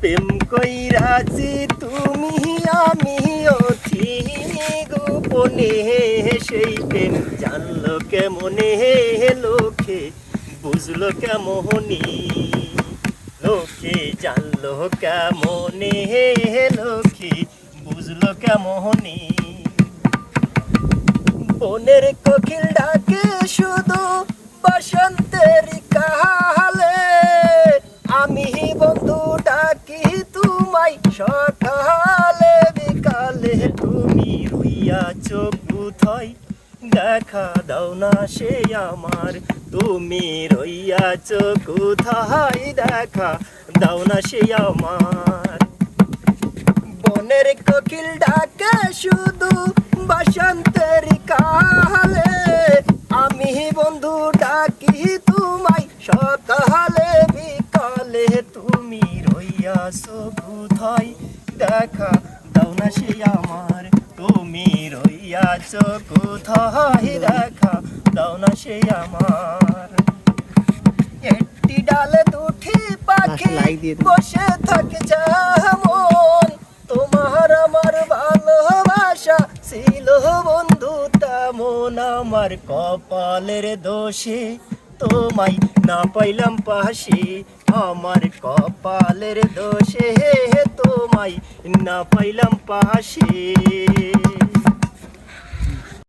প্রেম কইরাছি তুমি আমি অতি গোপনে, সেই প্রেম জানলো কেমনে লোকে বুঝলো কেমনি, লোকে জানলো কেমনে লোকে বুঝলো কেমনি। বনের কোকিল ডাকে শুধু বসন্তের কালে, আমি বন্ধু ডাকি তোমায় সকালে বিকালে। তুমি রইয়াছ কোথায় দেখা দাও না সে আমার, তুমি রইয়াছ কোথায় দেখা দাও না সে আমার। বনের কোকিল ডাকে শুধু বসন্তের কালে, আমি বন্ধু ডাকি তোমায় সকালে বিকালে। তুমি রইয়াছ কোথায় দেখা দাও না সে আমার, তুমি রইয়াছ কোথায় দেখা দাও না সে আমার। একটি ডালে দুটি পাখি বসে থাকে যেমন, তোমার আমার ভালোবাসা ছিল বন্ধু তেমন। আমার কপালের দোষে তোমায় না পাইলাম পাশে, আমার কপালের দোষে তোমায় না পাইলাম পাশে।